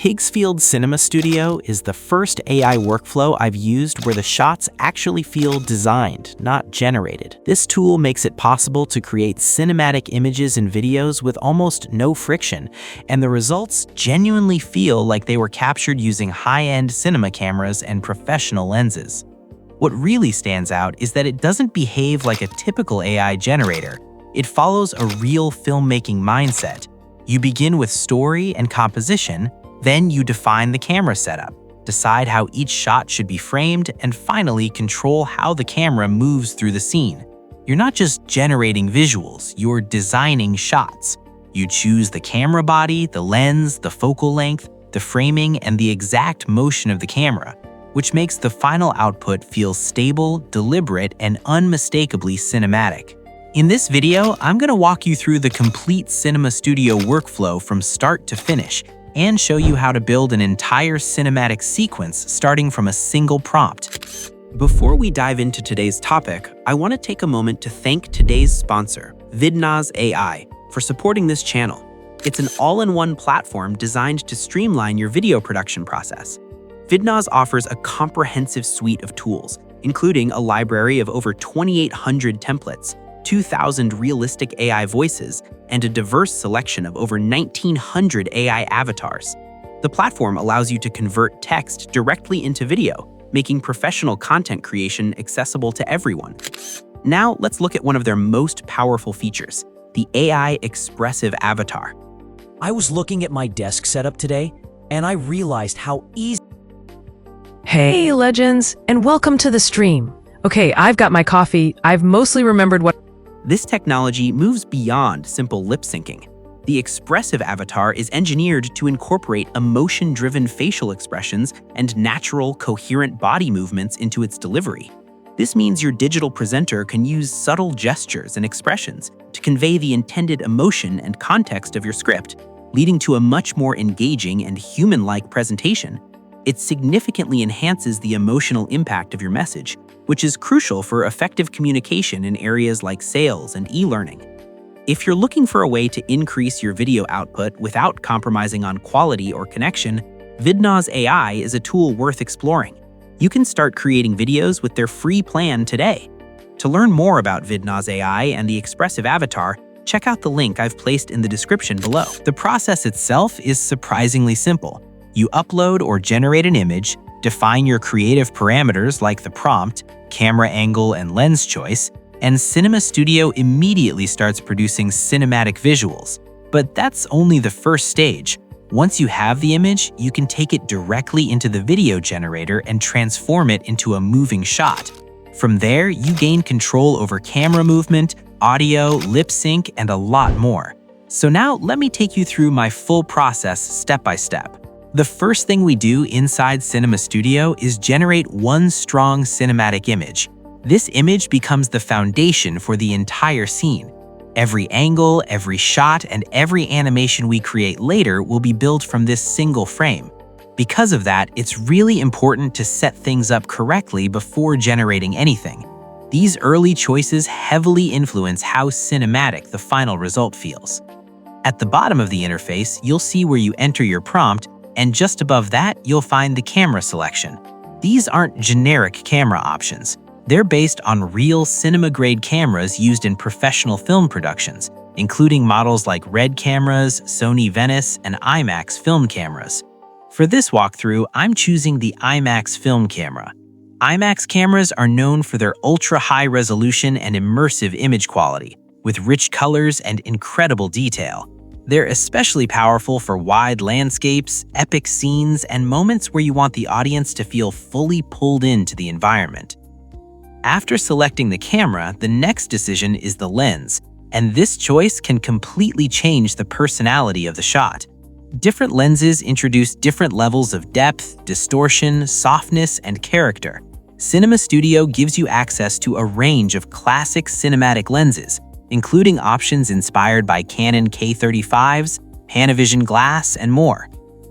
Higgsfield Cinema Studio is the first AI workflow I've used where the shots actually feel designed, not generated. This tool makes it possible to create cinematic images and videos with almost no friction, and the results genuinely feel like they were captured using high-end cinema cameras and professional lenses. What really stands out is that it doesn't behave like a typical AI generator. It follows a real filmmaking mindset. You begin with story and composition, then you define the camera setup, decide how each shot should be framed, and finally control how the camera moves through the scene. You're not just generating visuals, you're designing shots. You choose the camera body, the lens, the focal length, the framing, and the exact motion of the camera, which makes the final output feel stable, deliberate, and unmistakably cinematic. In this video, I'm going to walk you through the complete Cinema Studio workflow from start to finish, and show you how to build an entire cinematic sequence starting from a single prompt. Before we dive into today's topic, I want to take a moment to thank today's sponsor, Vidnoz AI, for supporting this channel. It's an all-in-one platform designed to streamline your video production process. Vidnoz offers a comprehensive suite of tools, including a library of over 2,800 templates, 2,000 realistic AI voices, and a diverse selection of over 1,900 AI avatars. The platform allows you to convert text directly into video, making professional content creation accessible to everyone. Now, let's look at one of their most powerful features, the AI Expressive Avatar. I was looking at my desk setup today, and I realized how easy. Hey, legends, and welcome to the stream. Okay, I've got my coffee. I've mostly remembered what. This technology moves beyond simple lip syncing. The expressive avatar is engineered to incorporate emotion-driven facial expressions and natural, coherent body movements into its delivery. This means your digital presenter can use subtle gestures and expressions to convey the intended emotion and context of your script, leading to a much more engaging and human-like presentation. It significantly enhances the emotional impact of your message, which is crucial for effective communication in areas like sales and e-learning. If you're looking for a way to increase your video output without compromising on quality or connection, Vidnoz AI is a tool worth exploring. You can start creating videos with their free plan today. To learn more about Vidnoz AI and the expressive avatar, check out the link I've placed in the description below. The process itself is surprisingly simple. You upload or generate an image, define your creative parameters like the prompt, camera angle, and lens choice, and Cinema Studio immediately starts producing cinematic visuals. But that's only the first stage. Once you have the image, you can take it directly into the video generator and transform it into a moving shot. From there, you gain control over camera movement, audio, lip sync, and a lot more. So now let me take you through my full process step by step. The first thing we do inside Cinema Studio is generate one strong cinematic image. This image becomes the foundation for the entire scene. Every angle, every shot, and every animation we create later will be built from this single frame. Because of that, it's really important to set things up correctly before generating anything. These early choices heavily influence how cinematic the final result feels. At the bottom of the interface, you'll see where you enter your prompt, and just above that, you'll find the camera selection. These aren't generic camera options. They're based on real cinema-grade cameras used in professional film productions, including models like RED cameras, Sony Venice, and IMAX film cameras. For this walkthrough, I'm choosing the IMAX film camera. IMAX cameras are known for their ultra-high resolution and immersive image quality, with rich colors and incredible detail. They're especially powerful for wide landscapes, epic scenes, and moments where you want the audience to feel fully pulled into the environment. After selecting the camera, the next decision is the lens, and this choice can completely change the personality of the shot. Different lenses introduce different levels of depth, distortion, softness, and character. Cinema Studio gives you access to a range of classic cinematic lenses, including options inspired by Canon K35s, Panavision glass, and more.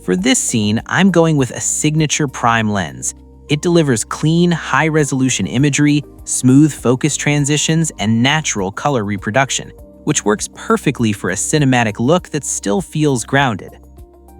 For this scene, I'm going with a signature prime lens. It delivers clean, high-resolution imagery, smooth focus transitions, and natural color reproduction, which works perfectly for a cinematic look that still feels grounded.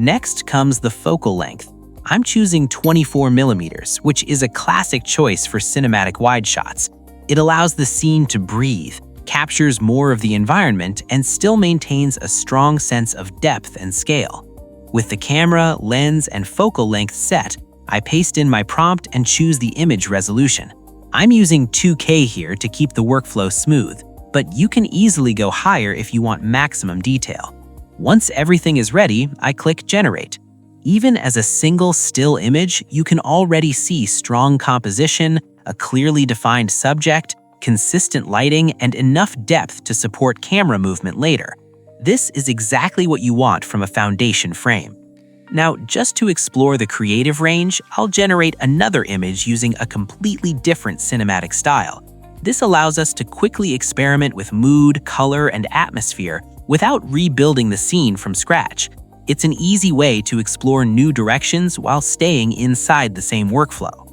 Next comes the focal length. I'm choosing 24mm, which is a classic choice for cinematic wide shots. It allows the scene to breathe, captures more of the environment, and still maintains a strong sense of depth and scale. With the camera, lens, and focal length set, I paste in my prompt and choose the image resolution. I'm using 2K here to keep the workflow smooth, but you can easily go higher if you want maximum detail. Once everything is ready, I click Generate. Even as a single still image, you can already see strong composition, a clearly defined subject, consistent lighting, and enough depth to support camera movement later. This is exactly what you want from a foundation frame. Now, just to explore the creative range, I'll generate another image using a completely different cinematic style. This allows us to quickly experiment with mood, color, and atmosphere without rebuilding the scene from scratch. It's an easy way to explore new directions while staying inside the same workflow.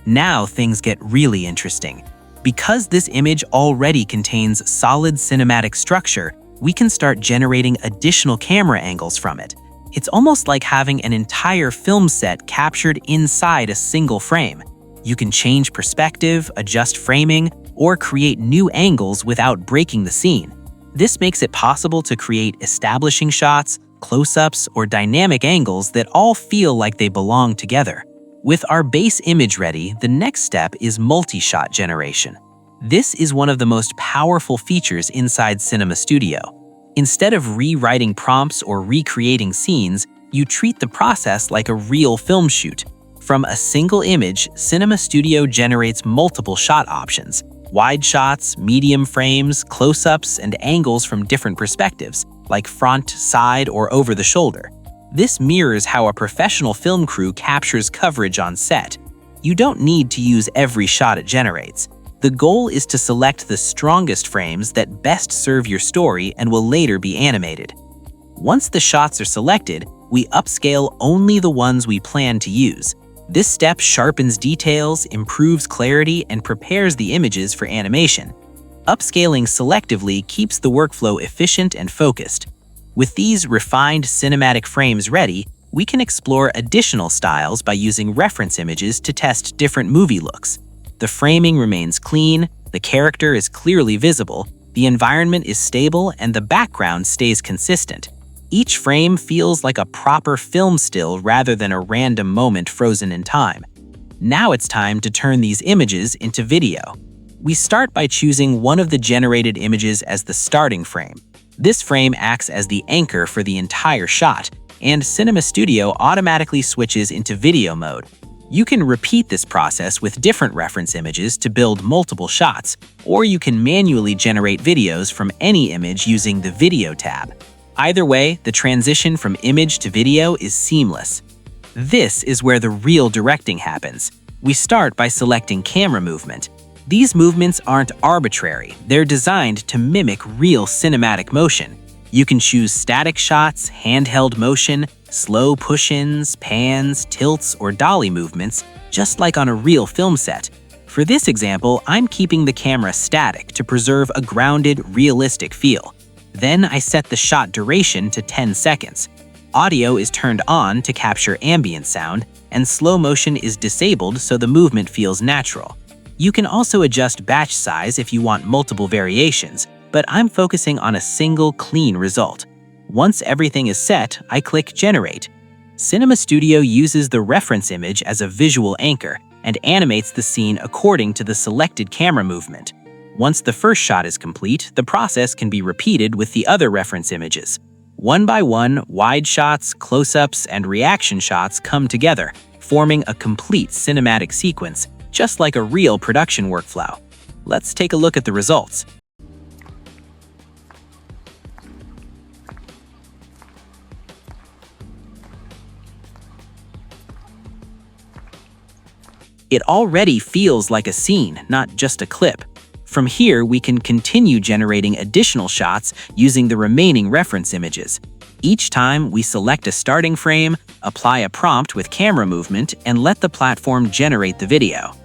Now things get really interesting. Because this image already contains solid cinematic structure, we can start generating additional camera angles from it. It's almost like having an entire film set captured inside a single frame. You can change perspective, adjust framing, or create new angles without breaking the scene. This makes it possible to create establishing shots, close-ups, or dynamic angles that all feel like they belong together. With our base image ready, the next step is multi-shot generation. This is one of the most powerful features inside Cinema Studio. Instead of rewriting prompts or recreating scenes, you treat the process like a real film shoot. From a single image, Cinema Studio generates multiple shot options: wide shots, medium frames, close-ups, and angles from different perspectives, like front, side, or over the shoulder. This mirrors how a professional film crew captures coverage on set. You don't need to use every shot it generates. The goal is to select the strongest frames that best serve your story and will later be animated. Once the shots are selected, we upscale only the ones we plan to use. This step sharpens details, improves clarity, and prepares the images for animation. Upscaling selectively keeps the workflow efficient and focused. With these refined cinematic frames ready, we can explore additional styles by using reference images to test different movie looks. The framing remains clean, the character is clearly visible, the environment is stable, and the background stays consistent. Each frame feels like a proper film still rather than a random moment frozen in time. Now it's time to turn these images into video. We start by choosing one of the generated images as the starting frame. This frame acts as the anchor for the entire shot, and Cinema Studio automatically switches into video mode. You can repeat this process with different reference images to build multiple shots, or you can manually generate videos from any image using the Video tab. Either way, the transition from image to video is seamless. This is where the real directing happens. We start by selecting camera movement. These movements aren't arbitrary, they're designed to mimic real cinematic motion. You can choose static shots, handheld motion, slow push-ins, pans, tilts, or dolly movements, just like on a real film set. For this example, I'm keeping the camera static to preserve a grounded, realistic feel. Then I set the shot duration to 10 seconds. Audio is turned on to capture ambient sound, and slow motion is disabled so the movement feels natural. You can also adjust batch size if you want multiple variations, but I'm focusing on a single clean result. Once everything is set, I click Generate. Cinema Studio uses the reference image as a visual anchor and animates the scene according to the selected camera movement. Once the first shot is complete, the process can be repeated with the other reference images. One by one, wide shots, close-ups, and reaction shots come together, forming a complete cinematic sequence, just like a real production workflow. Let's take a look at the results. It already feels like a scene, not just a clip. From here, we can continue generating additional shots using the remaining reference images. Each time, we select a starting frame, apply a prompt with camera movement, and let the platform generate the video.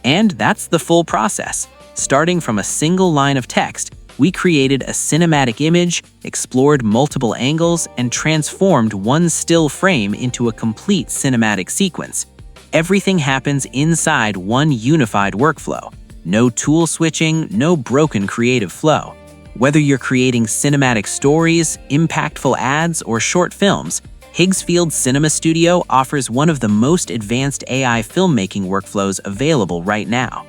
And that's the full process. Starting from a single line of text, We created a cinematic image, explored multiple angles, and transformed one still frame into a complete cinematic sequence. Everything happens inside one unified workflow. No tool switching, no broken creative flow. Whether you're creating cinematic stories, impactful ads, or short films, Higgsfield Cinema Studio offers one of the most advanced AI filmmaking workflows available right now.